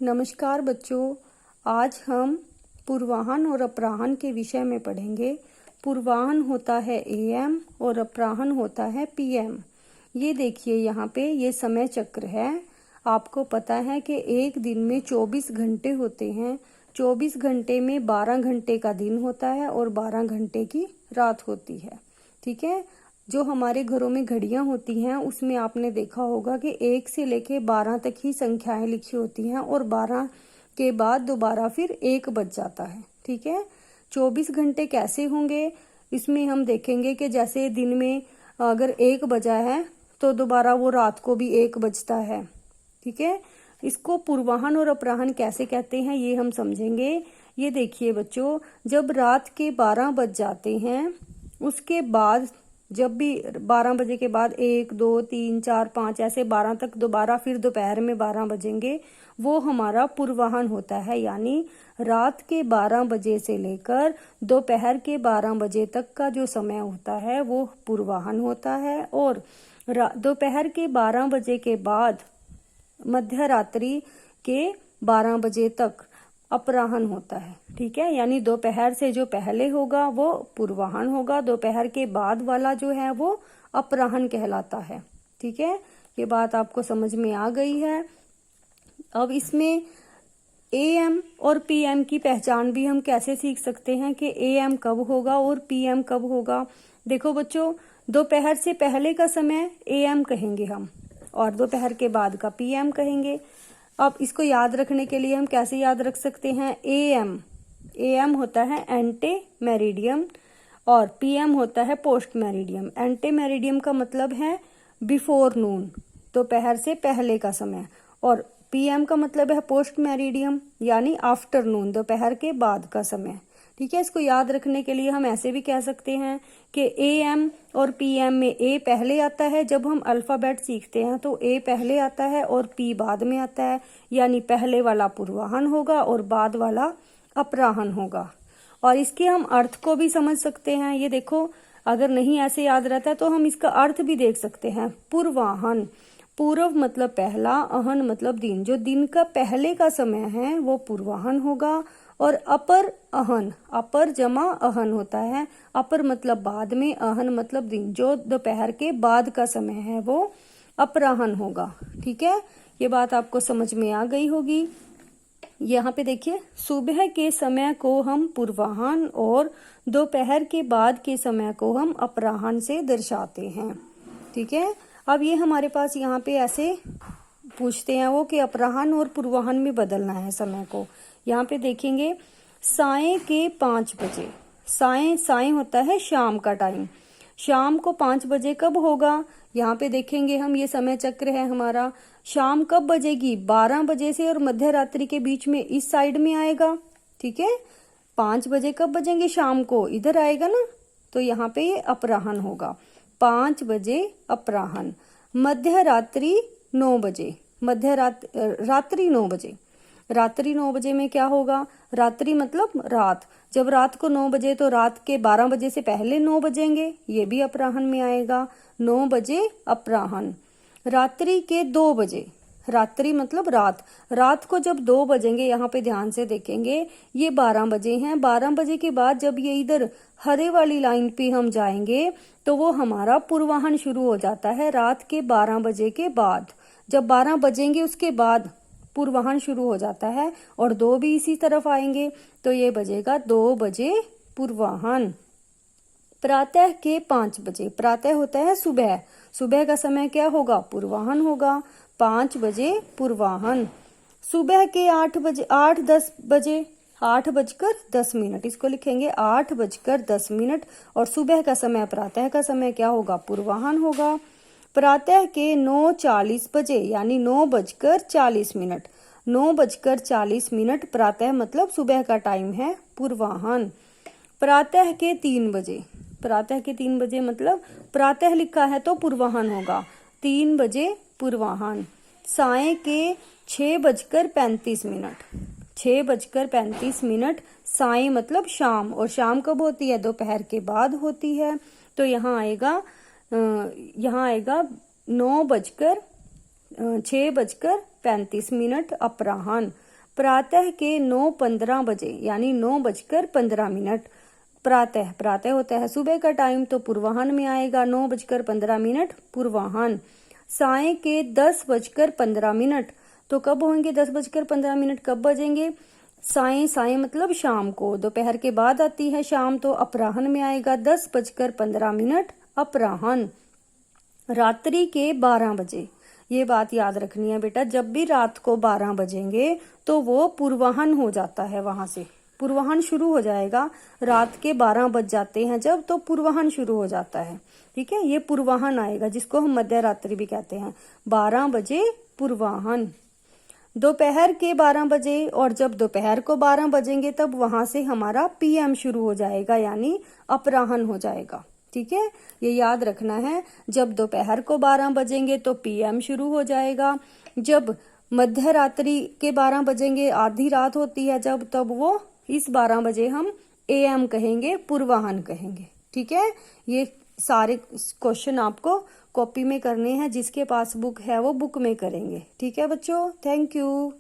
नमस्कार बच्चों। आज हम पूर्वाह्न और अपराह्न के विषय में पढ़ेंगे। पूर्वाह्न होता है एएम और अपराह्न होता है पीएम। ये देखिए यहाँ पे ये समय चक्र है। आपको पता है कि एक दिन में 24 घंटे होते हैं। 24 घंटे में 12 घंटे का दिन होता है और 12 घंटे की रात होती है। ठीक है। जो हमारे घरों में घड़ियां होती हैं उसमें आपने देखा होगा कि 1 से लेके 12 तक ही संख्याएं लिखी होती हैं और 12 के बाद दोबारा फिर 1 बज जाता है। ठीक है। 24 घंटे कैसे होंगे इसमें हम देखेंगे कि जैसे दिन में अगर 1 बजा है तो दोबारा वो रात को भी 1 बजता है। ठीक है। इसको पूर्वाह्न और अपराह्न कैसे कहते हैं ये हम समझेंगे। ये देखिए बच्चों, जब रात के 12 बज जाते हैं उसके बाद जब भी 12 बजे के बाद 1, 2, 3, 4, 5 ऐसे 12 तक दोबारा फिर दोपहर में 12 बजेंगे, वो हमारा पूर्वाह्न होता है। यानी रात के 12 बजे से लेकर दोपहर के 12 बजे तक का जो समय होता है वो पूर्वाह्न होता है। और दोपहर के 12 बजे के बाद मध्य रात्रि के 12 बजे तक अपराह्न होता है। ठीक है। यानी दोपहर से जो पहले होगा वो पूर्वाह्न होगा, दोपहर के बाद वाला जो है वो अपराह्न कहलाता है। ठीक है। ये बात आपको समझ में आ गई है। अब इसमें एएम और पीएम की पहचान भी हम कैसे सीख सकते हैं कि एएम कब होगा और पीएम कब होगा। देखो बच्चों, दोपहर से पहले का समय एएम कहेंगे हम और दोपहर के बाद का पीएम कहेंगे। अब इसको याद रखने के लिए हम कैसे याद रख सकते हैं। एएम होता है एंटे मेरिडियम और पीएम होता है पोस्ट मेरिडियम। एंटे मेरिडियम का मतलब है बिफोर नून, दोपहर से पहले का समय, और पीएम का मतलब है पोस्ट मेरिडियम यानी आफ्टरनून, दोपहर के बाद का समय। ठीक है। इसको याद रखने के लिए हम ऐसे भी कह सकते हैं कि एएम और पीएम में ए पहले आता है। जब हम अल्फाबेट सीखते हैं तो ए पहले आता है और पी बाद में आता है। यानी पहले वाला पूर्वाह्न होगा और बाद वाला अपराह्न होगा। और इसके हम अर्थ को भी समझ सकते हैं। ये देखो, अगर नहीं ऐसे याद रहता तो हम इसका अर्थ भी देख सकते हैं। पूर्वाह्न, पूर्व मतलब पहला, अहन मतलब दिन, जो दिन का पहले का समय है वो पूर्वाह्न होगा। और अपर अहन, अपर जमा अहन होता है। अपर मतलब बाद में, अहन मतलब दिन, जो दोपहर के बाद का समय है वो अपराह्न होगा। ठीक है। ये बात आपको समझ में आ गई होगी। यहाँ पे देखिए, सुबह के समय को हम पूर्वाह्न और दोपहर के बाद के समय को हम अपराह्न से दर्शाते हैं। ठीक है। अब ये हमारे पास यहाँ पे ऐसे पूछते हैं वो कि अपराह्न और पूर्वाह्न में बदलना है समय को। यहाँ पे देखेंगे साय के 5 बजे। साय होता है शाम का टाइम। शाम को 5 बजे कब होगा, यहाँ पे देखेंगे हम, ये समय चक्र है हमारा। शाम कब बजेगी, 12 बजे से और मध्य रात्रि के बीच में इस साइड में आएगा। ठीक है। 5 बजे कब बजेंगे, शाम को इधर आएगा ना, तो यहाँ पे ये अपराह्न होगा। 5 बजे अपराह्न। मध्य रात्रि 9 बजे, रात्रि 9 बजे। रात्रि 9 बजे में क्या होगा, रात्रि मतलब रात। जब रात को 9 बजे तो रात के 12 बजे से पहले 9 बजेंगे, ये भी अपराह्न में आएगा। 9 बजे अपराह्न। रात्रि के 2 बजे, रात्रि मतलब रात। रात को जब 2 बजेंगे, यहाँ पे ध्यान से देखेंगे, ये 12 बजे हैं। 12 बजे के बाद जब ये इधर हरे वाली लाइन पे हम जाएंगे तो वो हमारा पूर्वाह्न शुरू हो जाता है। रात के 12 बजे के बाद, जब 12 बजेंगे उसके बाद पूर्वाह्न शुरू हो जाता है। और 2 भी इसी तरफ आएंगे तो ये बजेगा 2 बजे पूर्वाह्न। प्रातः के 5 बजे, प्रातः होता है सुबह, सुबह का समय क्या होगा, पूर्वाह्न होगा। 5 बजे पूर्वाह्न। सुबह के 8 बजे, 8:10 बजे, 8:10, इसको लिखेंगे 8:10। और सुबह का समय, प्रातः का समय क्या होगा, पूर्वाह्न होगा। प्रातः के 9:40 बजे यानी 9:40। 9:40 प्रातः मतलब सुबह का टाइम है, पूर्वाह्न। प्रातः के 3 बजे, प्रातः के 3 बजे मतलब प्रातः लिखा है तो पूर्वाह्न होगा, 3 बजे पूर्वाह्न। साय के 6:35, 6:35। साय मतलब शाम, और शाम कब होती है, दोपहर के बाद होती है। तो यहाँ आएगा 6:35 अपराह्न। प्रातः के 9:15 बजे यानी 9:15 प्रातः, प्रातः होता है सुबह का टाइम, तो पूर्वाह्न में आएगा 9:15 पूर्वाह्न। साय के 10:15, तो कब होंगे 10:15 कब बजेंगे? साय, साय मतलब शाम को, दोपहर के बाद आती है शाम, तो अपराह्न में आएगा 10:15 अपराह्न। रात्रि के 12 बजे, ये बात याद रखनी है बेटा, जब भी रात को 12 बजेंगे तो वो पूर्वाह्न हो जाता है, वहां से पूर्वाह्न शुरू हो जाएगा। रात के 12 बज जाते हैं जब, तो पूर्वाह्न शुरू हो जाता है। ठीक है, ये पूर्वाह्न आएगा जिसको हम मध्य रात्रि भी कहते हैं। 12 बजे पूर्वाह्न। दोपहर के 12 बजे, और जब दोपहर को 12 बजेंगे तब वहां से हमारा पीएम शुरू हो जाएगा, यानी अपराह्न हो जाएगा। ठीक है, ये याद रखना है, जब दोपहर को 12 बजेंगे तो पीएम शुरू हो जाएगा। जब मध्य रात्रि के 12 बजेंगे, आधी रात होती है जब, तब वो इस 12 बजे हम एएम कहेंगे, पूर्वाह्न कहेंगे। ठीक है, ये सारे क्वेश्चन आपको कॉपी में करने हैं, जिसके पास बुक है वो बुक में करेंगे। ठीक है बच्चों, थैंक यू।